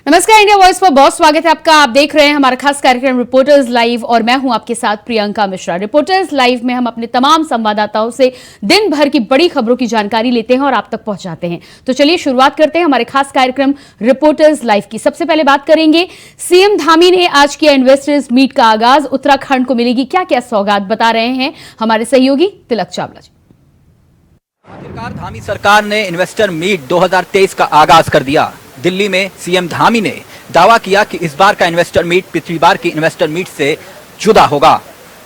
नमस्कार, India voice पर बहुत स्वागत है आपका। आप देख रहे हैं हमारा खास कार्यक्रम रिपोर्टर्स लाइव और मैं हूं आपके साथ प्रियंका मिश्रा। रिपोर्टर्स लाइव में हम अपने तमाम संवाददाताओं से दिन भर की बड़ी खबरों की जानकारी लेते हैं और आप तक पहुंचाते हैं। तो चलिए शुरुआत करते हैं हमारे खास कार्यक्रम रिपोर्टर्स लाइव की। सबसे पहले बात करेंगे, सीएम धामी ने आज किया इन्वेस्टर्स मीट का आगाज। उत्तराखंड को मिलेगी क्या क्या सौगात, बता रहे हैं हमारे सहयोगी तिलक चावला जी। आखिरकार धामी सरकार ने इन्वेस्टर मीट 2023 का आगाज कर दिया। दिल्ली में सीएम धामी ने दावा किया कि इस बार का इन्वेस्टर मीट पिछली बार की इन्वेस्टर मीट से जुदा होगा।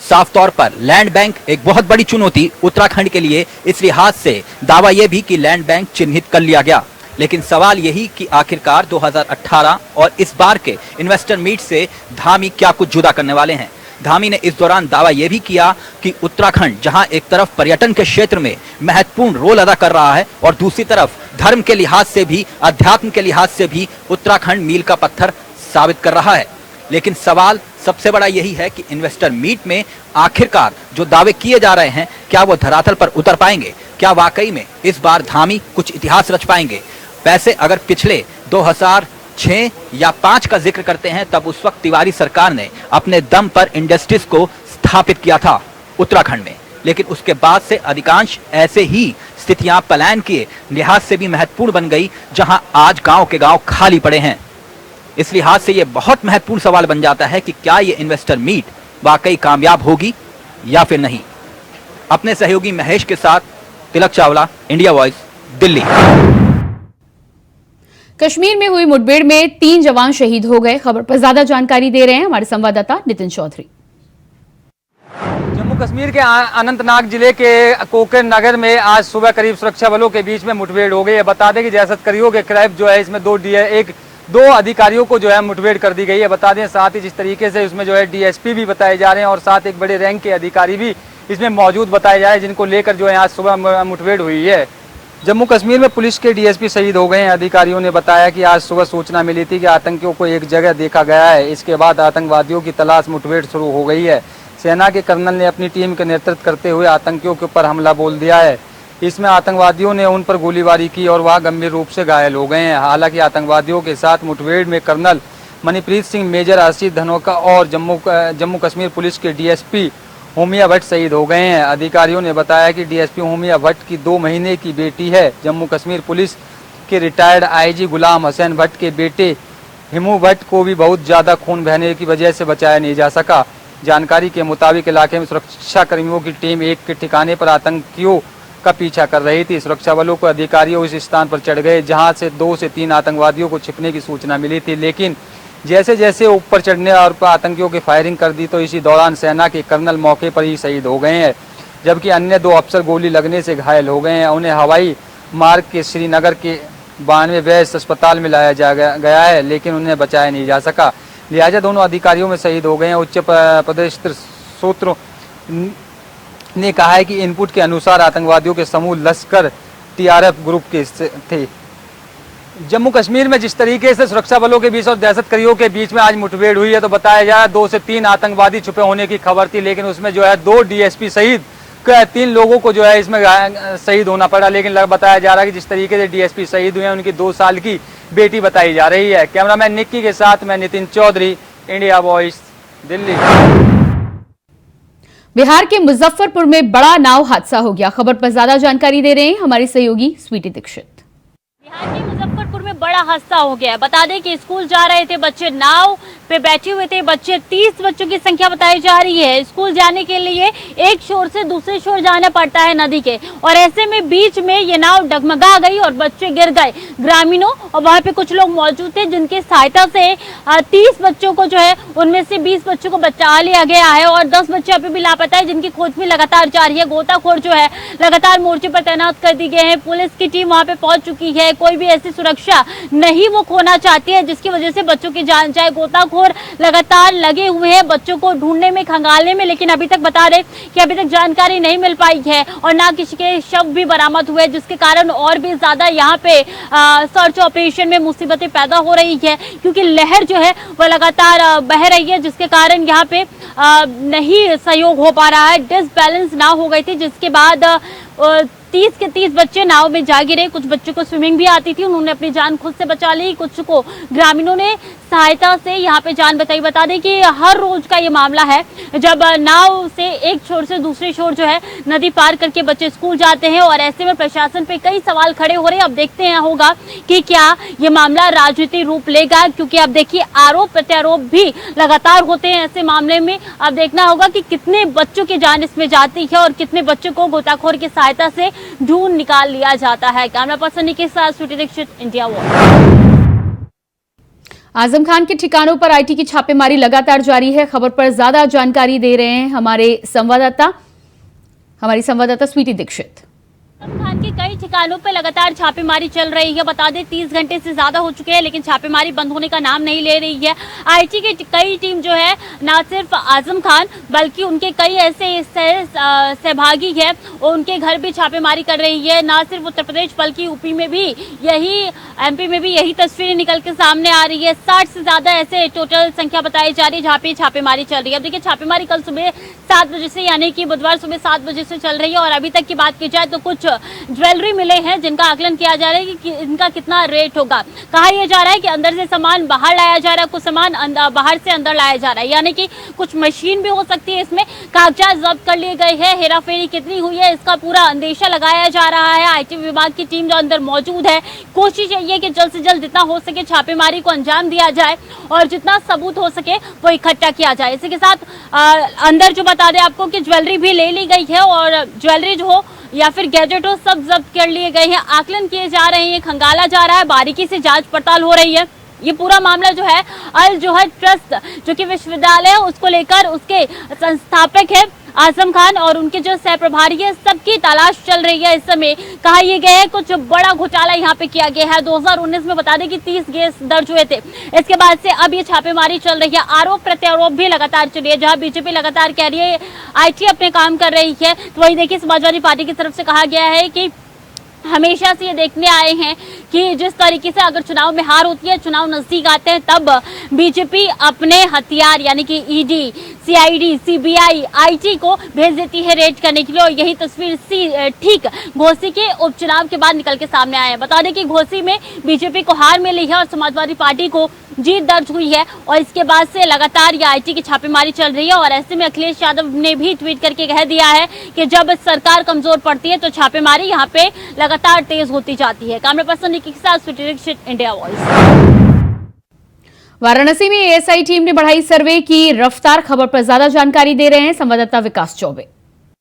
साफ तौर पर लैंड बैंक एक बहुत बड़ी चुनौती उत्तराखंड के लिए, इस लिहाज से दावा यह भी कि लैंड बैंक चिन्हित कर लिया गया। लेकिन सवाल यही कि आखिरकार 2018 और इस बार के इन्वेस्टर मीट से धामी क्या कुछ जुदा करने वाले हैं। धामी ने इस दौरान दावा यह भी किया कि उत्तराखंड जहां एक तरफ पर्यटन के क्षेत्र में महत्वपूर्ण रोल अदा कर रहा है और दूसरी तरफ धर्म के लिहाज से भी, अध्यात्म के लिहाज से भी उत्तराखंड मील का पत्थर साबित कर रहा है। लेकिन सवाल सबसे बड़ा यही है कि इन्वेस्टर मीट में आखिरकार जो दावे किए जा रहे हैं, क्या वो धरातल पर उतर पाएंगे? क्या वाकई में इस बार धामी कुछ इतिहास रच पाएंगे? वैसे अगर पिछले 2006 या 5 का जिक्र करते हैं, तब उस वक्त तिवारी सरकार ने अपने दम पर इंडस्ट्रीज को स्थापित किया था उत्तराखंड में। लेकिन उसके बाद से अधिकांश ऐसे ही स्थितियां पलायन के लिहाज से भी महत्वपूर्ण बन गई, जहां आज गांव के गांव खाली पड़े हैं। इस लिहाज से यह बहुत महत्वपूर्ण सवाल बन जाता है कि क्या यह इन्वेस्टर मीट वाकई कामयाब होगी या फिर नहीं। अपने सहयोगी महेश के साथ तिलक चावला, इंडिया वॉइस, दिल्ली। कश्मीर में हुई मुठभेड़ में 3 जवान शहीद हो गए। खबर पर ज्यादा जानकारी दे रहे हैं हमारे संवाददाता नितिन चौधरी। जम्मू कश्मीर के अनंतनाग जिले के कोकर नगर में आज सुबह करीब सुरक्षा बलों के बीच में मुठभेड़ हो गई है। बता दें कि दहशतगर्दियों के खिलाफ जो है इसमें दो अधिकारियों को जो है मुठभेड़ कर दी गई है। बता दें साथ ही जिस तरीके से इसमें जो है डीएसपी भी बताए जा रहे हैं और साथ एक बड़े रैंक के अधिकारी भी इसमें मौजूद बताए जा रहे हैं, जिनको लेकर जो है आज सुबह मुठभेड़ हुई है। जम्मू कश्मीर में पुलिस के डीएसपी शहीद हो गए हैं। अधिकारियों ने बताया कि आज सुबह सूचना मिली थी कि आतंकियों को एक जगह देखा गया है। इसके बाद आतंकवादियों की तलाश मुठभेड़ शुरू हो गई है। सेना के कर्नल ने अपनी टीम का नेतृत्व करते हुए आतंकियों के ऊपर हमला बोल दिया है। इसमें आतंकवादियों ने उन पर गोलीबारी की और वह गंभीर रूप से घायल हो गए हैं। हालांकि आतंकवादियों के साथ मुठभेड़ में कर्नल मणिप्रीत सिंह, मेजर आशीष धनोका और जम्मू कश्मीर पुलिस के डीएसपी होमिया भट्ट शहीद हो गए हैं। अधिकारियों ने बताया कि डीएसपी होमिया भट्ट की 2 महीने की बेटी है। जम्मू कश्मीर पुलिस के रिटायर्ड आईजी गुलाम हसैन भट्ट के बेटे हिमू भट्ट को भी बहुत ज़्यादा खून बहने की वजह से बचाया नहीं जा सका। जानकारी के मुताबिक इलाके में सुरक्षा कर्मियों की टीम एक के ठिकाने पर आतंकियों का पीछा कर रही थी। सुरक्षा बलों को अधिकारियों उस स्थान पर चढ़ गए जहां से 2 से 3 आतंकवादियों को छिपने की सूचना मिली थी। लेकिन जैसे जैसे ऊपर चढ़ने और आतंकियों की फायरिंग कर दी तो इसी दौरान सेना के कर्नल मौके पर ही शहीद हो गए हैं, जबकि अन्य 2 अफसर गोली लगने से घायल हो गए हैं। उन्हें हवाई मार्ग के श्रीनगर के 92 वैस अस्पताल में लाया गया है, लेकिन उन्हें बचाया नहीं जा सका। लिहाजा दोनों अधिकारियों में शहीद हो गए हैं। उच्च पदस्थ सूत्रों ने कहा है कि इनपुट के अनुसार आतंकवादियों के समूह लश्कर टीआरएफ ग्रुप के थे। जम्मू कश्मीर में जिस तरीके से सुरक्षा बलों के बीच और दहशतगर्दियों के बीच में आज मुठभेड़ हुई है, तो बताया जा रहा है 2 से 3 आतंकवादी छुपे होने की खबर थी, लेकिन उसमें जो है 2 डीएसपी सहित 3 लोगों को जो है इसमें शहीद होना पड़ा। लेकिन बताया जा रहा है कि जिस तरीके से डीएसपी शहीद हुए हैं, उनकी 2 साल की बेटी बताई जा रही है। कैमरामैन निक्की के साथ मैं नितिन चौधरी, इंडिया वॉइस, दिल्ली। बिहार के मुजफ्फरपुर में बड़ा नाव हादसा हो गया। खबर पर ज्यादा जानकारी दे रहे हैं हमारी सहयोगी स्वीटी दीक्षित। बिहार के मुजफ्फरपुर में बड़ा हादसा हो गया। बता दें कि स्कूल जा रहे थे बच्चे, नाव पे बैठे हुए थे बच्चे। 30 बच्चों की संख्या बताई जा रही है। स्कूल जाने के लिए एक शोर से दूसरे शोर जाना पड़ता है नदी के, और ऐसे में बीच में ये नाव डगमगा गई और बच्चे गिर गए। ग्रामीणों और वहां पे कुछ लोग मौजूद थे जिनकी सहायता से 30 बच्चों को जो है उनमें से 20 बच्चों को बचा लिया गया है और 10 बच्चे अभी भी लापता है, जिनकी खोज भी लगातार जारी है। गोताखोर जो है लगातार मोर्चे पर तैनात कर दी गए हैं। पुलिस की टीम वहां पे पहुंच चुकी है। कोई भी ऐसी सुरक्षा नहीं वो खोना चाहती है जिसकी वजह से बच्चों की जान जाए। गोताखोर लगातार लगे हुए हैं बच्चों को ढूंढने में, खंगालने में, लेकिन अभी तक बता दें कि अभी तक जानकारी नहीं मिल पाई है और ना किसी के शव भी बरामद हुए, जिसके कारण और भी ज्यादा यहाँ पे सर्च ऑपरेशन में मुसीबतें पैदा हो रही है, क्योंकि लहर जो है वह लगातार बह रही है, जिसके कारण यहाँ पे नहीं सहयोग हो पा रहा है। डिसबैलेंस ना हो गई थी, जिसके बाद 30 के 30 बच्चे नाव में जा गिरे। कुछ बच्चों को स्विमिंग भी आती थी, उन्होंने अपनी जान खुद से बचा ली, कुछ को ग्रामीणों ने सहायता से यहाँ पे जान बचाई। बता दें कि हर रोज का ये मामला है जब नाव से एक छोर से दूसरे छोर जो है नदी पार करके बच्चे स्कूल जाते हैं, और ऐसे में प्रशासन पे कई सवाल खड़े हो रहे हैं। अब देखते हैं होगा कि क्या ये मामला राजनीतिक रूप लेगा, क्योंकि अब देखिए आरोप प्रत्यारोप भी लगातार होते हैं ऐसे मामले में। अब देखना होगा कि कितने बच्चों की जान इसमें जाती है और कितने बच्चों को गोताखोर की सहायता से ढूंढ निकाल लिया जाता है। कैमरा पर्सन के साथ श्रुति दीक्षित, इंडिया वॉच। आजम खान के ठिकानों पर आईटी की छापेमारी लगातार जारी है। खबर पर ज्यादा जानकारी दे रहे हैं हमारी संवाददाता स्वीटी दीक्षित। आजम खान के कई ठिकानों पर लगातार छापेमारी चल रही है। बता दें 30 घंटे से ज्यादा हो चुके हैं, लेकिन छापेमारी बंद होने का नाम नहीं ले रही है। आईटी की कई टीम जो है ना सिर्फ आजम खान बल्कि उनके कई ऐसे सहभागी है और उनके घर भी छापेमारी कर रही है। ना सिर्फ उत्तर प्रदेश बल्कि यूपी में भी एमपी में भी यही तस्वीरें निकल के सामने आ रही है। 60 से ज्यादा ऐसे टोटल संख्या बताई जा रही है जहाँ पे छापेमारी चल रही है। अब देखिए छापेमारी कल सुबह 7 बजे से यानी कि बुधवार सुबह 7 बजे से चल रही है, और अभी तक की बात की जाए तो कुछ ज्वेलरी मिले हैं जिनका आकलन किया जा रहा है कि इनका कितना रेट होगा। कहा यह जा रहा है कि अंदर से सामान बाहर लाया जा रहा है, कुछ सामान बाहर से अंदर लाया जा रहा है, यानी कि कुछ मशीन भी हो सकती है। इसमें कागजात जब्त कर लिए गए हैं। हेराफेरी कितनी हुई है इसका पूरा अंदेशा लगाया जा रहा है। आईटी विभाग की टीम जो अंदर मौजूद है, कोशिश यही है कि जल्द से जल्द जितना हो सके छापेमारी को अंजाम दिया जाए और जितना सबूत हो सके वो इकट्ठा किया जाए। इसी के साथ अंदर जो बता दें आपको कि ज्वेलरी भी ले ली गई है और ज्वेलरी जो हो या फिर गैजेट हो सब जब्त कर लिए गए हैं। आकलन किए जा रहे हैं, खंगाला जा रहा है, बारीकी से जांच पड़ताल हो रही है। ये पूरा मामला जो है अल जोहर ट्रस्ट जो कि विश्वविद्यालय है उसको लेकर उसके संस्थापक है आजम खान और उनके जो सह प्रभारी है सबकी तलाश चल रही है। इस समय कहा यह गया है कुछ बड़ा घोटाला यहाँ पे किया गया है। 2019 में बता दें कि 30 केस दर्ज हुए थे। इसके बाद से अब ये छापेमारी चल रही है। आरोप प्रत्यारोप भी लगातार चल रही है। जहाँ बीजेपी लगातार कह रही है आईटी अपने काम कर रही है, तो वही देखिए समाजवादी पार्टी की तरफ से कहा गया है कि हमेशा से ये देखने आए हैं कि जिस तरीके से अगर चुनाव में हार होती है, चुनाव नजदीक आते हैं, तब बीजेपी अपने हथियार यानी कि ईडी, सीआईडी, सीबीआई, आईटी को भेज देती है रेड करने के लिए। और यही तस्वीर ठीक घोसी के उपचुनाव के बाद निकल के सामने आया है। बता दें कि घोसी में बीजेपी को हार मिली है और समाजवादी पार्टी को जीत दर्ज हुई है, और इसके बाद से लगातार ये आईटी की छापेमारी चल रही है। और ऐसे में अखिलेश यादव ने भी ट्वीट करके कह दिया है कि जब सरकार कमजोर पड़ती है तो छापेमारी यहाँ पे लगातार तेज होती जाती है। कैमरा पर्सन के साथ श्रुति दीक्षित, इंडिया वॉइस। वाराणसी में एएसआई टीम ने बढ़ाई सर्वे की रफ्तार। खबर पर ज्यादा जानकारी दे रहे हैं संवाददाता विकास चौबे।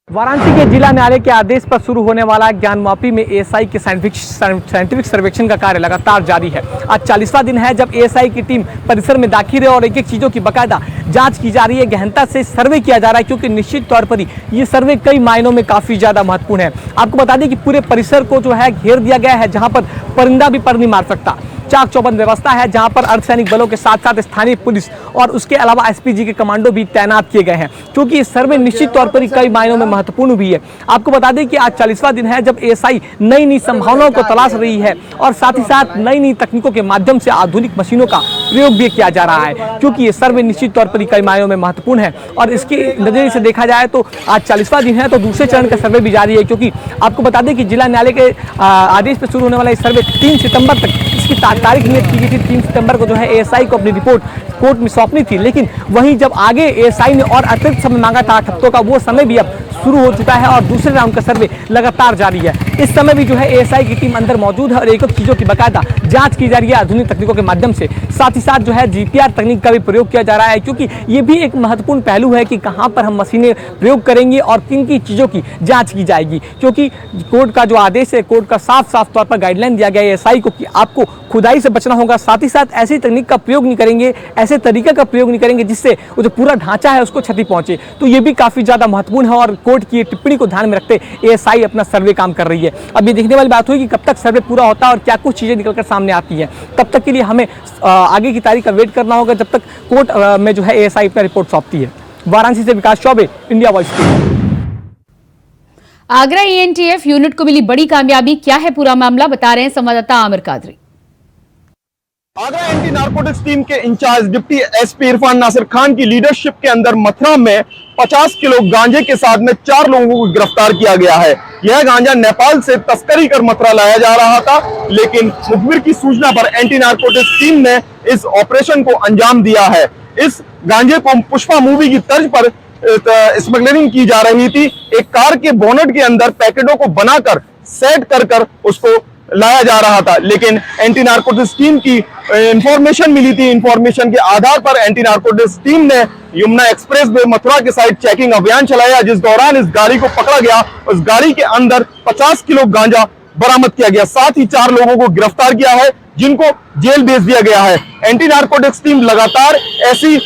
वाराणसी के जिला न्यायालय के आदेश पर शुरू होने वाला ज्ञानवापी में एएसआई के साइंटिफिक सर्वेक्षण का कार्य लगातार जारी है। आज 40वां दिन है जब एएसआई की टीम परिसर में दाखिल है और एक एक चीजों की बाकायदा जांच की जा रही है, गहनता से सर्वे किया जा रहा है, क्योंकि निश्चित तौर पर ये सर्वे कई मायनों में काफी ज्यादा महत्वपूर्ण है। आपको बता दें कि पूरे परिसर को जो है घेर दिया गया है, जहां पर परिंदा भी पर नहीं मार सकता। चाक चौबंद व्यवस्था है, जहां पर अर्धसैनिक बलों के साथ साथ स्थानीय पुलिस और उसके अलावा एसपीजी के कमांडो भी तैनात किए गए हैं, क्योंकि ये सर्वे निश्चित तौर पर कई मायनों में महत्वपूर्ण भी है। आपको बता दें कि आज 40वां दिन है जब एएसआई नई नई संभावनाओं को तलाश रही है और साथ ही साथ नई नई तकनीकों के माध्यम से आधुनिक मशीनों का प्रयोग भी किया जा रहा है, क्योंकि ये सर्वे निश्चित तौर पर कई मायनों में महत्वपूर्ण है। और इसके नजरिए से देखा जाए तो आज 40वां दिन है तो दूसरे चरण का सर्वे भी जारी है, क्योंकि आपको बता दें कि जिला न्यायालय के आदेश पर शुरू होने वाला ये सर्वे 3 सितंबर तक इसकी तारीख नियत की गई थी। 3 सितंबर को जो है एएसआई को अपनी रिपोर्ट कोर्ट में सौंपनी थी, लेकिन वहीं जब आगे एएसआई ने और अतिरिक्त समय मांगा था 8 हफ्तों का, वो समय भी अब शुरू हो चुका है और दूसरे राउंड का सर्वे लगातार जारी है। इस समय भी जो है एएसआई की टीम अंदर मौजूद है और एक एक चीजों की बाकायदा जांच की जा रही है आधुनिक तकनीकों के माध्यम से। साथ ही साथ जो है जीपीआर तकनीक का भी प्रयोग किया जा रहा है, क्योंकि ये भी एक महत्वपूर्ण पहलू है कि कहां पर हम मशीनें प्रयोग करेंगे और किन की चीजों की जांच की जाएगी, क्योंकि कोर्ट का जो आदेश है, कोर्ट का साफ साफ तौर पर गाइडलाइन दिया गया है एएसआई को कि आपको खुदाई से बचना होगा। साथ ही साथ ऐसी तकनीक का प्रयोग नहीं करेंगे, ऐसे तरीके का प्रयोग नहीं करेंगे जिससे वो जो पूरा ढांचा है उसको क्षति पहुंचे। तो ये भी काफी ज्यादा महत्वपूर्ण है और कोर्ट की टिप्पणी को ध्यान में रखते एएसआई अपना सर्वे काम कर रही है। अब ये देखने वाली बात हुई कि कब तक सर्वे पूरा होता है और क्या कुछ चीजें निकलकर सामने आती है। तब तक के लिए हमें आगे की तारीख का वेट करना होगा, जब तक कोर्ट में जो है एएसआई अपना रिपोर्ट सौंपती है। वाराणसी से Vikas Chaubey, India Voice. Agra ENTF unit को मिली बड़ी कामयाबी। क्या है पूरा मामला, बता रहे हैं संवाददाता Aamir Qadri. Agra anti narcotics team के incharge deputy SP Irfan Nasir Khan की लीडरशिप के अंदर मथुरा में 50 किलो गांजे के साथ में 4 लोगों को गिरफ्तार किया गया है। यह गांजा नेपाल से तस्करी कर मथुरा लाया जा रहा था, लेकिन मुखबिर की सूचना पर एंटी नारकोटिक्स टीम ने इस ऑपरेशन को अंजाम दिया है। इस गांजे को पुष्पा मूवी की तर्ज पर स्मगलिंग की जा रही थी। एक कार के बोनट के अंदर पैकेटों को बनाकर सेट कर उसको लाया जा रहा था, लेकिन एंटी नारकोटिक्स टीम की इंफॉर्मेशन मिली थी। इंफॉर्मेशन के आधार पर एंटी नारकोटिक्स टीम ने यमुना एक्सप्रेस वे मथुरा के साइड चेकिंग अभियान चलाया, जिस दौरान इस गाड़ी को पकड़ा गया। उस गाड़ी के अंदर 50 किलो गांजा बरामद किया गया। साथ ही 4 लोगों को गिरफ्तार किया है, जिनको जेल भेज दिया गया है। एंटी नारकोटिक्स टीम लगातार ऐसी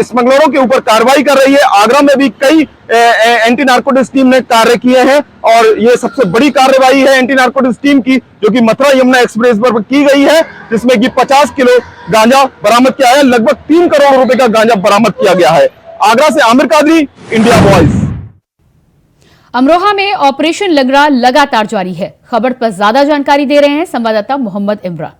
स्मगलरों के ऊपर कार्रवाई कर रही है। आगरा में भी कई एंटी नारकोटिक्स टीम ने कार्य किए हैं और ये सबसे बड़ी कार्रवाई है एंटी नारकोटिक्स टीम की, जो कि मथुरा यमुना एक्सप्रेस पर की गई है, जिसमें कि 50 किलो गांजा बरामद किया है। लगभग 3 करोड़ रुपए का गांजा बरामद किया गया है। आगरा से आमिर कादरी, इंडिया वॉइस। अमरोहा में ऑपरेशन लंगड़ा लगातार जारी है। खबर पर ज्यादा जानकारी दे रहे हैं संवाददाता मोहम्मद इमरान।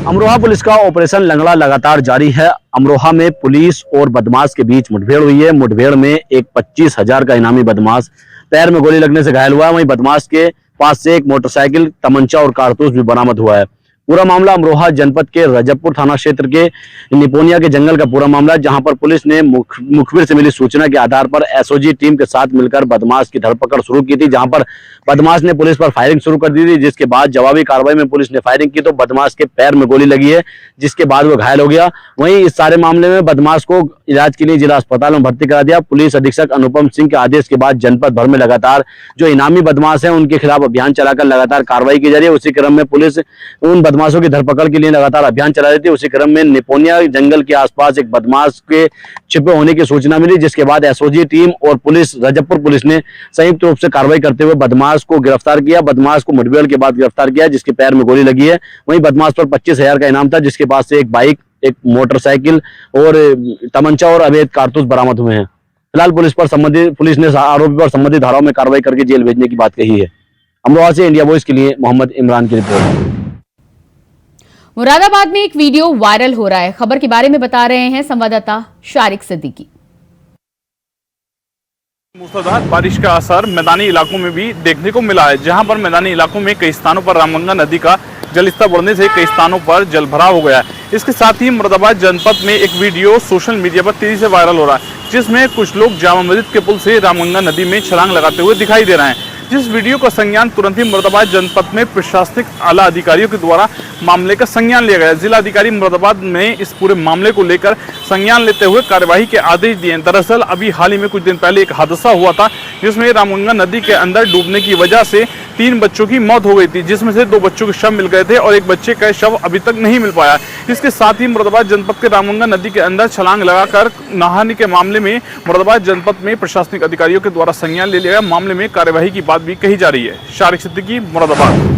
अमरोहा पुलिस का ऑपरेशन लंगड़ा लगातार जारी है। अमरोहा में पुलिस और बदमाश के बीच मुठभेड़ हुई है। मुठभेड़ में एक 25,000 का इनामी बदमाश पैर में गोली लगने से घायल हुआ है। वहीं बदमाश के पास से एक मोटरसाइकिल, तमंचा और कारतूस भी बरामद हुआ है। पूरा मामला अमरोहा जनपद के रजबपुर थाना क्षेत्र के निपोनिया के जंगल का पूरा मामला, जहां पर पुलिस ने मुखबिर से मिली सूचना के आधार पर एसओजी टीम के साथ मिलकर बदमाश की धरपकड़ शुरू की थी, जहां पर बदमाश ने पुलिस पर फायरिंग शुरू कर दी थी। जिसके बाद जवाबी कार्रवाई में पुलिस ने फायरिंग की तो बदमाश के पैर में गोली लगी है, जिसके बाद वो घायल हो गया। वहीं इस सारे मामले में बदमाश को इलाज के लिए जिला अस्पताल में भर्ती करा दिया। पुलिस अधीक्षक अनुपम सिंह के आदेश के बाद जनपद भर में लगातार जो इनामी बदमाश है उनके खिलाफ अभियान चलाकर लगातार कार्रवाई की जा रही है। उसी क्रम में पुलिस उन बदमाशों की धरपकड़ के लिए लगातार अभियान चला रही थी। उसी क्रम में निपोनिया जंगल के आसपास एक बदमाश के छिपे होने की सूचना मिली, जिसके बाद एसओजी टीम और पुलिस रजबपुर पुलिस ने संयुक्त रूप से कार्रवाई करते हुए बदमाश को गिरफ्तार किया। बदमाश को मुठभेड़ के बाद गिरफ्तार किया, जिसके पैर में गोली लगी है। वहीं बदमाश पर 25,000 का इनाम था, जिसके पास से एक बाइक, एक मोटरसाइकिल और तमंचा और अवैध कारतूस बरामद हुए हैं। फिलहाल पुलिस ने आरोपी पर संबंधित धाराओं में कार्रवाई करके जेल भेजने की बात कही है। अमरोहा से इंडिया वॉइस के लिए मोहम्मद इमरान की रिपोर्ट। मुरादाबाद में एक वीडियो वायरल हो रहा है। खबर के बारे में बता रहे हैं संवाददाता शारिक सिद्दीकी। मूसलाधार बारिश का असर मैदानी इलाकों में भी देखने को मिला है, जहां पर मैदानी इलाकों में कई स्थानों पर रामगंगा नदी का जलस्तर बढ़ने से कई स्थानों पर जलभराव हो गया है। इसके साथ ही मुरादाबाद जनपद में एक वीडियो सोशल मीडिया पर तेजी से वायरल हो रहा है, जिसमें कुछ लोग जामा मस्जिद के पुल से रामगंगा नदी में छलांग लगाते हुए दिखाई दे रहे हैं। जिस वीडियो का संज्ञान तुरंत ही मुरादाबाद जनपद में प्रशासनिक आला अधिकारियों के द्वारा मामले का संज्ञान लिया गया। जिला अधिकारी मुरादाबाद ने इस पूरे मामले को लेकर संज्ञान लेते हुए कार्यवाही के आदेश दिए। दरअसल अभी हाल ही में कुछ दिन पहले एक हादसा हुआ था, जिसमें रामगंगा नदी के अंदर डूबने की वजह से 3 बच्चों की मौत हो गई थी, जिसमें से 2 बच्चों के शव मिल गए थे और एक बच्चे का शव अभी तक नहीं मिल पाया। इसके साथ ही मुरादाबाद जनपद के रामगंगा नदी के अंदर छलांग लगाकर नहाने के मामले में मुरादाबाद जनपद में प्रशासनिक अधिकारियों के द्वारा संज्ञान ले लिया गया। मामले में कार्यवाही की बात भी कही जा रही है। शारिक सिद्दीकी, मुरादाबाद।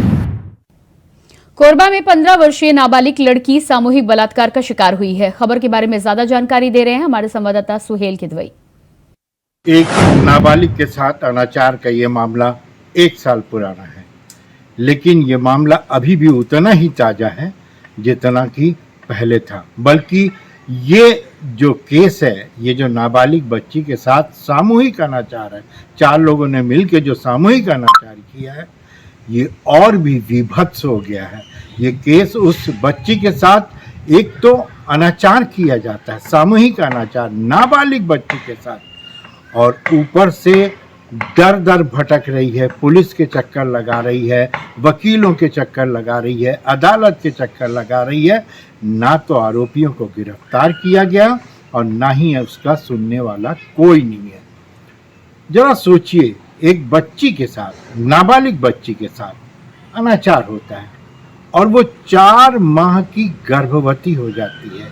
कोरबा में 15 वर्षीय नाबालिग लड़की सामूहिक बलात्कार का शिकार हुई है। खबर के बारे में ज्यादा जानकारी दे रहे हैं हमारे संवाददाता सुहेल किदवई। एक नाबालिग के साथ अनाचार का ये मामला 1 साल पुराना है, लेकिन ये मामला अभी भी उतना ही ताज़ा है जितना कि पहले था। बल्कि ये जो केस है, ये जो नाबालिग बच्ची के साथ सामूहिक अनाचार है, 4 लोगों ने मिलकर जो सामूहिक अनाचार किया है, ये और भी विभत्स हो गया है। ये केस उस बच्ची के साथ एक तो अनाचार किया जाता है, सामूहिक अनाचार नाबालिग बच्ची के साथ, और ऊपर से दर दर भटक रही है, पुलिस के चक्कर लगा रही है, वकीलों के चक्कर लगा रही है, अदालत के चक्कर लगा रही है। ना तो आरोपियों को गिरफ्तार किया गया और ना ही उसका सुनने वाला कोई नहीं है। जरा सोचिए, एक बच्ची के साथ, नाबालिग बच्ची के साथ अनाचार होता है और वो 4 माह की गर्भवती हो जाती है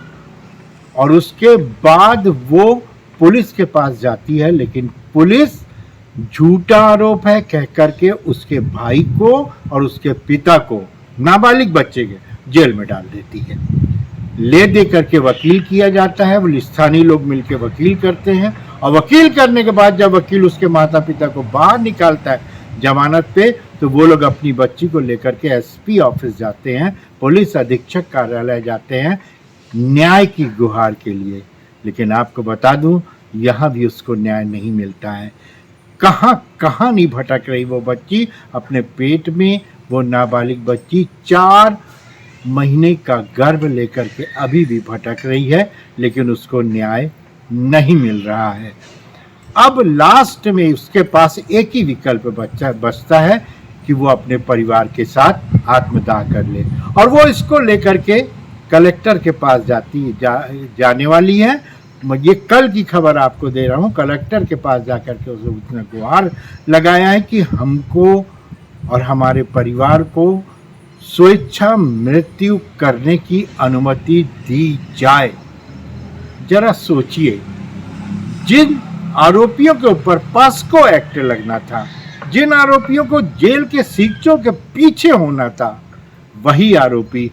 और उसके बाद वो पुलिस के पास जाती है, लेकिन पुलिस झूठा आरोप है कह करके उसके भाई को और उसके पिता को, नाबालिग बच्चे के, जेल में डाल देती है। ले दे करके वकील किया जाता है, वो स्थानीय लोग मिलकर वकील करते हैं और वकील करने के बाद जब वकील उसके माता पिता को बाहर निकालता है जमानत पे, तो वो लोग अपनी बच्ची को लेकर के एसपी ऑफिस जाते हैं, पुलिस अधीक्षक कार्यालय जाते हैं न्याय की गुहार के लिए। लेकिन आपको बता दूं, यहाँ भी उसको न्याय नहीं मिलता है। कहाँ कहाँ नहीं भटक रही वो बच्ची। अपने पेट में वो नाबालिग बच्ची 4 महीने का गर्भ लेकर के अभी भी भटक रही है, लेकिन उसको न्याय नहीं मिल रहा है। अब लास्ट में उसके पास एक ही विकल्प बचता है कि वो अपने परिवार के साथ आत्मदाह कर ले, और वो इसको लेकर के कलेक्टर के पास जाने वाली है। ये कल की खबर आपको दे रहा हूँ। कलेक्टर के पास जाकर के उसने गुहार लगाया है कि हमको और हमारे परिवार को स्वेच्छा मृत्यु करने की अनुमति दी जाए। जरा सोचिए, जिन आरोपियों के ऊपर पॉस्को एक्ट लगना था, जिन आरोपियों को जेल के सीखचों के पीछे होना था, वही आरोपी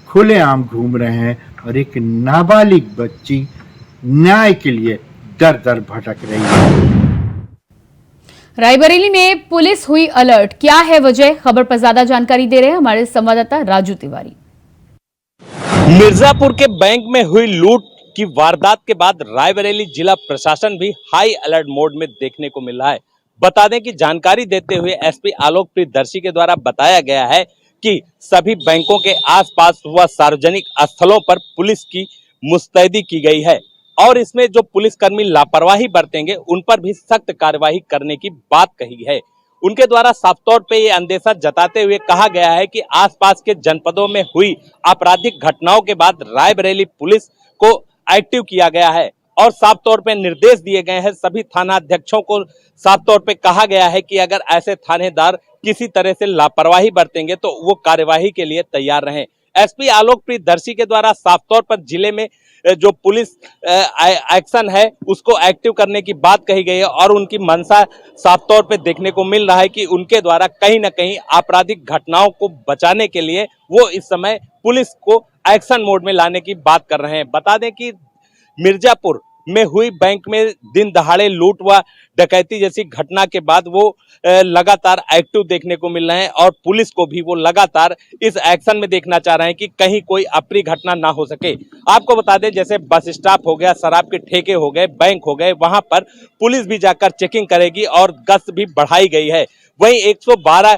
खुलेआम घूम रहे हैं और एक नाबालिग बच्ची न्याय के लिए दर दर भटक रही है। रायबरेली में पुलिस हुई अलर्ट, क्या है वजह? खबर पर ज्यादा जानकारी दे रहे हैं हमारे संवाददाता राजू तिवारी। मिर्जापुर के बैंक में हुई लूट की वारदात के बाद रायबरेली जिला प्रशासन भी हाई अलर्ट मोड में देखने को मिल रहा है। बता दें कि जानकारी देते हुए एसपी आलोक प्रियदर्शी के द्वारा बताया गया है कि सभी बैंकों के आसपास व सार्वजनिक स्थलों पर पुलिस की मुस्तैदी की गई है और इसमें जो पुलिसकर्मी लापरवाही बरतेंगे उन पर भी सख्त कार्यवाही करने की बात कही है। उनके द्वारा साफ तौर पे ये अंदेशा जताते हुए कहा गया है कि आसपास के जनपदों में हुई आपराधिक घटनाओं के बाद रायबरेली पुलिस को एक्टिव किया गया है और साफ तौर पे निर्देश दिए गए हैं। सभी थाना अध्यक्षों को साफ तौर पे कहा गया है कि अगर ऐसे थानेदार किसी तरह से लापरवाही बरतेंगे तो वो कार्यवाही के लिए तैयार रहें। एसपी आलोक प्रियदर्शी के द्वारा साफ तौर पर जिले में जो पुलिस एक्शन है उसको एक्टिव करने की बात कही गई है और उनकी मंशा साफ तौर पे देखने को मिल रहा है कि उनके द्वारा कहीं ना कहीं आपराधिक घटनाओं को बचाने के लिए वो इस समय पुलिस को एक्शन मोड में लाने की बात कर रहे हैं। बता दें कि मिर्जापुर में हुई बैंक में दिन दहाड़े लूट व डकैती जैसी घटना के बाद वो लगातार एक्टिव देखने को मिल रहे हैं और पुलिस को भी वो लगातार इस एक्शन में देखना चाह रहे हैं कि कहीं कोई अप्रिय घटना ना हो सके। आपको बता दें जैसे बस स्टॉप हो गया, शराब के ठेके हो गए, बैंक हो गए, वहां पर पुलिस भी जाकर चेकिंग करेगी और गश्त भी बढ़ाई गई है। वहीं 112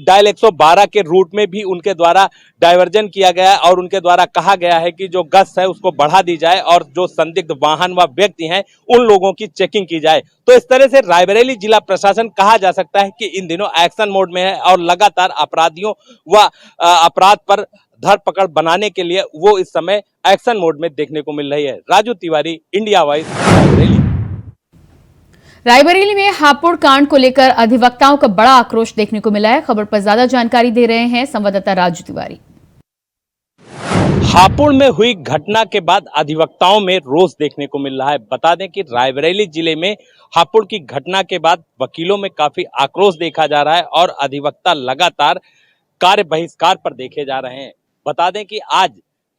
डायल 112 के रूट में भी उनके द्वारा डायवर्जन किया गया है और उनके द्वारा कहा गया है कि जो गश्त है उसको बढ़ा दी जाए और जो संदिग्ध वाहन व व्यक्ति हैं उन लोगों की चेकिंग की जाए। तो इस तरह से रायबरेली जिला प्रशासन कहा जा सकता है कि इन दिनों एक्शन मोड में है और लगातार अपराधियों व अपराध पर धरपकड़ बनाने के लिए वो इस समय एक्शन मोड में देखने को मिल रही है। Raju Tiwari, India Voice, Raebareli. रायबरेली में हापुड़ कांड को लेकर अधिवक्ताओं का बड़ा आक्रोश देखने को मिला है। खबर पर ज्यादा जानकारी दे रहे हैं संवाददाता राजू तिवारी। हापुड़ में हुई घटना के बाद अधिवक्ताओं में रोष देखने को मिल रहा है। बता दें कि रायबरेली जिले में हापुड़ की घटना के बाद वकीलों में काफी आक्रोश देखा जा रहा है और अधिवक्ता लगातार कार्य बहिष्कार पर देखे जा रहे हैं। बता दें कि आज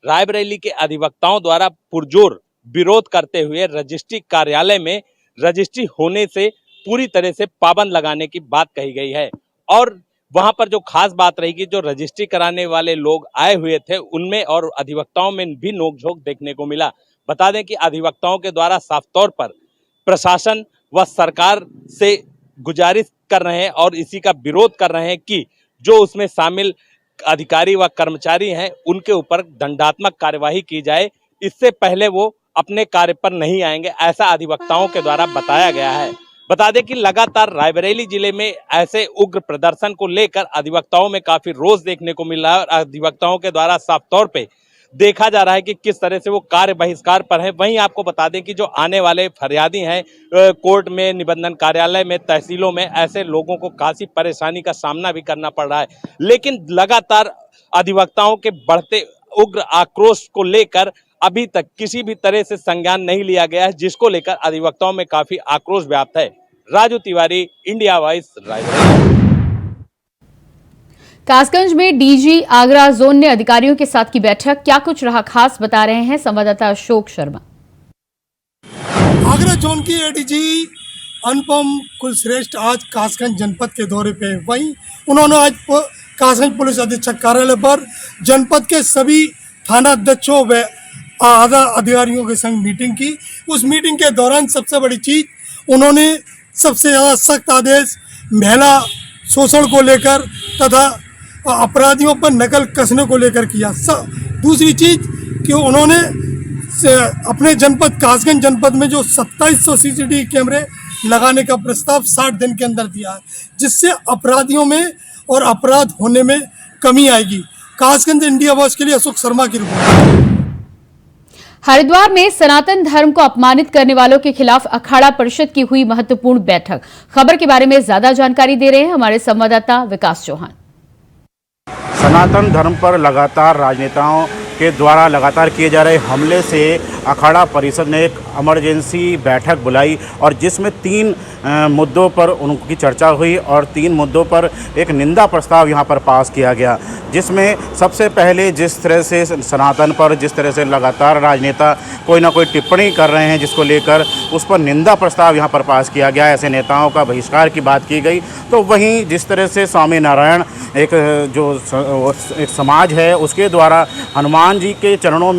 रायबरेली के अधिवक्ताओं द्वारा पुरजोर विरोध करते हुए रजिस्ट्री कार्यालय में रजिस्ट्री होने से पूरी तरह से पाबंद लगाने की बात कही गई है और वहां पर जो खास बात रहेगी, जो रजिस्ट्री कराने वाले लोग आए हुए थे उनमें और अधिवक्ताओं में भी नोकझोंक देखने को मिला। बता दें कि अधिवक्ताओं के द्वारा साफ तौर पर प्रशासन व सरकार से गुजारिश कर रहे हैं और इसी का विरोध कर रहे हैं कि जो उसमें शामिल अधिकारी व कर्मचारी हैं उनके ऊपर दंडात्मक कार्यवाही की जाए। इससे पहले वो अपने कार्य पर नहीं आएंगे, ऐसा अधिवक्ताओं के द्वारा बताया गया है। बता दें कि लगातार रायबरेली जिले में ऐसे उग्र प्रदर्शन को लेकर अधिवक्ताओं में काफी रोष देखने को मिल रहा है और अधिवक्ताओं के द्वारा साफ तौर पे देखा जा रहा है कि किस तरह से वो कार्य बहिष्कार पर है। वहीं आपको बता दें कि जो आने वाले फरियादी हैं कोर्ट में, निबंधन कार्यालय में, तहसीलों में, ऐसे लोगों को काफी परेशानी का सामना भी करना पड़ रहा है। लेकिन लगातार अधिवक्ताओं के बढ़ते उग्र आक्रोश को लेकर अभी तक किसी भी तरह से संज्ञान नहीं लिया गया है, जिसको लेकर अधिवक्ताओं में काफी आक्रोश व्याप्त है। Raju Tiwari, India Voice, Raebareli. कासगंज में डीजी आगरा जोन ने अधिकारियों के साथ की बैठक, क्या कुछ रहा खास, बता रहे हैं संवाददाता अशोक शर्मा। आगरा जोन की एडीजी अनुपम कुलश्रेष्ठ आज कासगंज जनपद के दौरे पे, वहीं उन्होंने आज कासगंज पुलिस अधीक्षक कार्यालय पर जनपद के सभी थाना अध्यक्षों व आधा अधिकारियों के संग मीटिंग की। उस मीटिंग के दौरान सबसे बड़ी चीज उन्होंने सबसे ज़्यादा सख्त आदेश महिला शोषण को लेकर तथा अपराधियों पर नकल कसने को लेकर किया। दूसरी चीज़ कि उन्होंने अपने जनपद कासगंज जनपद में जो 2700 CCTV कैमरे लगाने का प्रस्ताव 60 दिन के अंदर दिया है, जिससे अपराधियों में और अपराध होने में कमी आएगी। कासगंज इंडिया वॉइस के लिए अशोक शर्मा की रिपोर्ट। हरिद्वार में सनातन धर्म को अपमानित करने वालों के खिलाफ अखाड़ा परिषद की हुई महत्वपूर्ण बैठक। खबर के बारे में ज्यादा जानकारी दे रहे हैं हमारे संवाददाता विकास चौहान। सनातन धर्म पर लगातार राजनेताओं के द्वारा लगातार किए जा रहे हमले से अखाड़ा परिषद ने एक इमरजेंसी बैठक बुलाई और जिसमें 3 मुद्दों पर उनकी चर्चा हुई और 3 मुद्दों पर एक निंदा प्रस्ताव यहां पर पास किया गया, जिसमें सबसे पहले जिस तरह से सनातन पर जिस तरह से लगातार राजनेता कोई ना कोई टिप्पणी कर रहे हैं जिसको लेकर उस पर निंदा प्रस्ताव यहां पर पास किया गया, ऐसे नेताओं का बहिष्कार की बात की गई। तो वहीं जिस तरह से स्वामी नारायण एक समाज है उसके द्वारा हनुमान जी के चरणों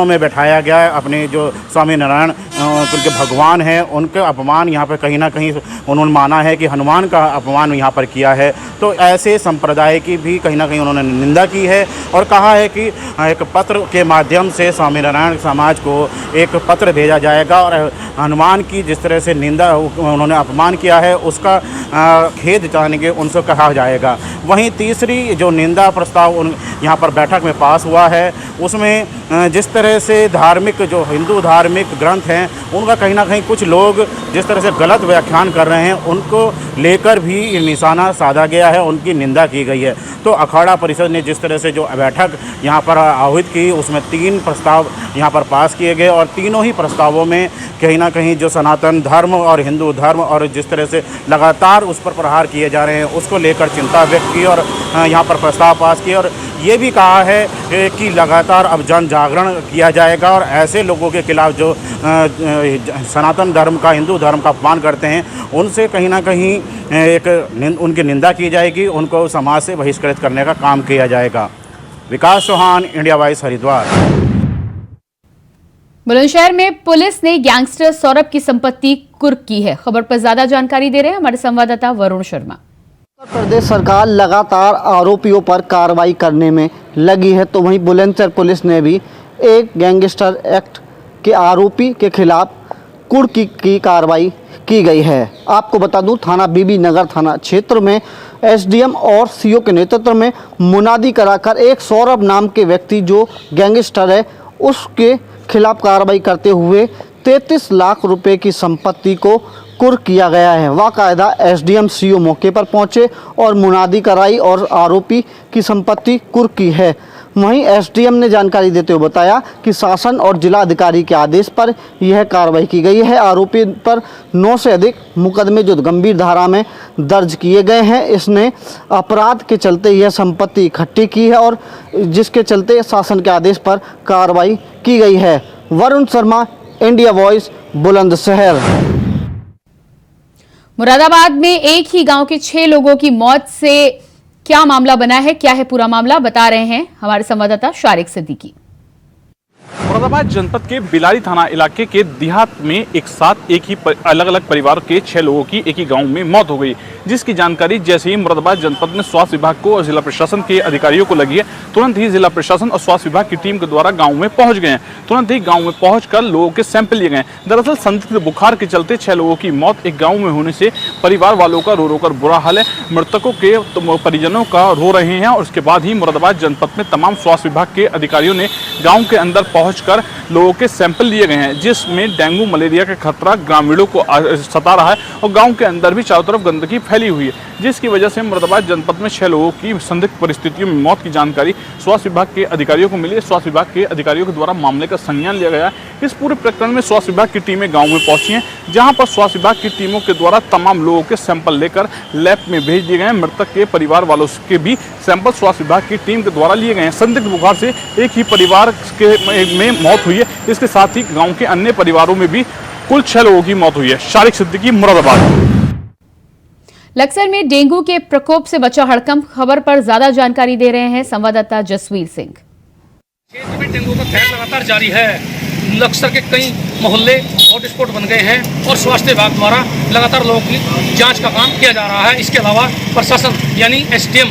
में बैठाया गया है, अपने जो स्वामी नारायण उनके भगवान हैं उनके अपमान यहाँ पर कहीं ना कहीं उन्होंने माना है कि हनुमान का अपमान यहाँ पर किया है। तो ऐसे संप्रदाय की भी कहीं ना कहीं उन्होंने निंदा की है और कहा है कि एक पत्र के माध्यम से स्वामी नारायण समाज को एक पत्र भेजा जाएगा और हनुमान की जिस तरह से निंदा उन्होंने अपमान किया है उसका खेद जताने के उनसे कहा जाएगा। वहीं तीसरी जो निंदा प्रस्ताव यहाँ पर बैठक में पास हुआ है उसमें जिस तरह से धार्मिक जो हिंदू धार्मिक ग्रंथ हैं उनका कहीं ना कहीं कुछ लोग जिस तरह से गलत व्याख्यान कर रहे हैं उनको लेकर भी निशाना साधा गया है, उनकी निंदा की गई है। तो अखाड़ा परिषद ने जिस तरह से जो बैठक यहाँ पर आहूत की उसमें 3 प्रस्ताव यहाँ पर पास किए गए और तीनों ही प्रस्तावों में कहीं ना कहीं जो सनातन धर्म और हिंदू धर्म और जिस तरह से लगातार उस पर प्रहार किए जा रहे हैं उसको लेकर चिंता व्यक्त की और यहाँ पर प्रस्ताव पास किए और ये भी कहा है कि लगातार अब जन जागरण किया जाएगा और ऐसे लोगों के खिलाफ जो सनातन धर्म का हिंदू धर्म का अपमान करते हैं उनसे कहीं ना कहीं उनकी निंदा की जाएगी, उनको समाज से बहिष्कृत करने का काम किया जाएगा। विकास चौहान, इंडिया वॉइस, हरिद्वार। बुलंदशहर में पुलिस ने गैंगस्टर सौरभ की संपत्ति कुर्क की है। खबर पर ज्यादा जानकारी दे रहे हैं हमारे संवाददाता वरुण शर्मा। उत्तर प्रदेश सरकार लगातार आरोपियों पर कार्रवाई करने में लगी है, तो वहीं बुलंदशहर पुलिस ने भी एक गैंगस्टर एक्ट के आरोपी के खिलाफ कुर्क की कार्रवाई की गई है। आपको बता दूं, थाना बीबी नगर थाना क्षेत्र में एसडीएम और सीओ के नेतृत्व में मुनादी कराकर एक सौरभ नाम के व्यक्ति जो गैंगस्टर है उसके खिलाफ कार्रवाई करते हुए 33 लाख रुपए की संपत्ति को कुर्क किया गया है। बाकायदा एसडीएम सीओ मौके पर पहुंचे और मुनादी कराई और आरोपी की संपत्ति कुर्क की है। वहीं एसडीएम ने जानकारी देते हुए बताया कि शासन और जिला अधिकारी के आदेश पर यह कार्रवाई की गई है। आरोपी पर 9 से अधिक मुकदमे जो गंभीर धारा में दर्ज किए गए हैं, इसने अपराध के चलते यह संपत्ति इकट्ठी की है और जिसके चलते शासन के आदेश पर कार्रवाई की गई है। Varun Sharma, India Voice, Bulandshahr. मुरादाबाद में एक ही गांव के 6 लोगों की मौत से क्या मामला बना है, क्या है पूरा मामला, बता रहे हैं हमारे संवाददाता शारिक सिद्दीकी। मुरादाबाद जनपद के बिलारी थाना इलाके के देहात में एक साथ एक ही अलग अलग परिवार के 6 लोगों की एक ही गांव में मौत हो गई, जिसकी जानकारी जैसे ही मुरादाबाद जनपद में स्वास्थ्य विभाग को और जिला प्रशासन के अधिकारियों को लगी है, तुरंत ही जिला प्रशासन और स्वास्थ्य विभाग की टीम के द्वारा गांव में पहुंच गए हैं। तुरंत ही गांव में पहुंचकर लोगों के सैंपल लिए गए। दरअसल संदिग्ध बुखार के चलते 6 लोगों की मौत एक गाँव में होने से परिवार वालों का रो रो कर बुरा हाल है। मृतकों के परिजनों का रो रहे हैं और उसके बाद ही मुरादाबाद जनपद में तमाम स्वास्थ्य विभाग के अधिकारियों ने गाँव के अंदर पहुंचकर लोगों के सैंपल लिए गए हैं, जिसमें डेंगू मलेरिया का खतरा ग्रामीणों को सता रहा है और गांव के अंदर भी चारों तरफ गंदगी फैली हुई है, जिसकी वजह से मुरादाबाद जनपद में 6 लोगों की संदिग्ध परिस्थितियों में मौत की जानकारी स्वास्थ्य विभाग के अधिकारियों को मिली। स्वास्थ्य विभाग के अधिकारियों के द्वारा मामले का संज्ञान लिया गया। इस पूरे प्रकरण में स्वास्थ्य विभाग की टीमें गाँव में पहुंची हैं, जहाँ पर स्वास्थ्य विभाग की टीमों के द्वारा तमाम लोगों के सैंपल लेकर लैब में भेज दिए गए। मृतक के परिवार वालों के भी सैंपल स्वास्थ्य विभाग की टीम के द्वारा लिए गए हैं। संदिग्ध बुखार से एक ही परिवार में मौत हुई है, इसके साथ ही गांव के अन्य परिवारों में भी कुल 6 लोगों की मौत हुई है। शारिक सिद्दीकी, मुरादाबाद। लक्सर में डेंगू के प्रकोप से बचा हड़कंप। खबर पर ज्यादा जानकारी दे रहे हैं संवाददाता जसवीर सिंह। क्षेत्र में डेंगू का कहर लगातार जारी है। लक्सर के कई मोहल्ले हॉटस्पॉट बन गए हैं और स्वास्थ्य विभाग द्वारा लगातार लोगों की जांच का काम किया जा रहा है। इसके अलावा प्रशासन यानी एसडीएम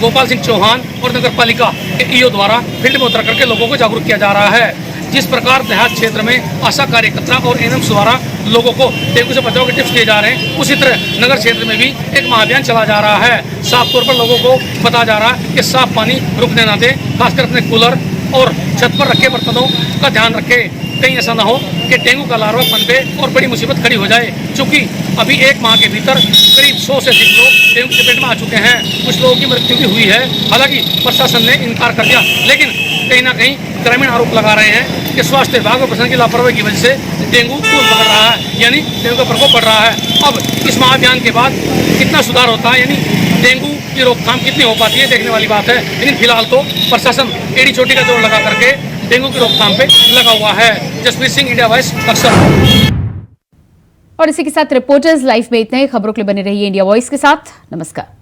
गोपाल सिंह चौहान और नगर पालिका के ईओ द्वारा फील्ड में उतर करके लोगों को जागरूक किया जा रहा है। जिस प्रकार देहात क्षेत्र में आशा कार्यकर्ता और एएनएम्स द्वारा लोगों को डेंगू से बचाव के टिप्स दिए जा रहे हैं, उसी तरह नगर क्षेत्र में भी एक महाअभियान चला जा रहा है। साफ तौर पर लोगों को बताया जा रहा है कि साफ पानी रुकने ना दें, खासकर अपने कूलर और छत पर रखे बर्तनों का ध्यान रखें। कहीं ऐसा ना हो कि डेंगू का लार्वा पनपे और बड़ी मुसीबत खड़ी हो जाए, क्योंकि अभी एक माह के भीतर करीब 100 से अधिक लोग डेंगू की चपेट में आ चुके हैं। कुछ लोगों की मृत्यु भी हुई है। हालांकि प्रशासन ने इनकार कर दिया, लेकिन कहीं ना कहीं ग्रामीण आरोप लगा रहे हैं कि स्वास्थ्य विभाग और प्रशासन की लापरवाही की वजह से डेंगू तूल पकड़ रहा है, यानी डेंगू का प्रकोप बढ़ रहा है। अब इस महाअभियान के बाद कितना सुधार होता है, यानी डेंगू की रोकथाम कितनी हो पाती है, देखने वाली बात है। लेकिन फिलहाल तो प्रशासन एड़ी चोटी का जोर लगा करके डेंगू की रोकथाम पे लगा हुआ है। जसवीर सिंह, इंडिया वॉइस, अक्सर। और इसी के साथ रिपोर्टर्स लाइव में इतने ही। खबरों के लिए बने रहिए इंडिया वॉइस के साथ। नमस्कार।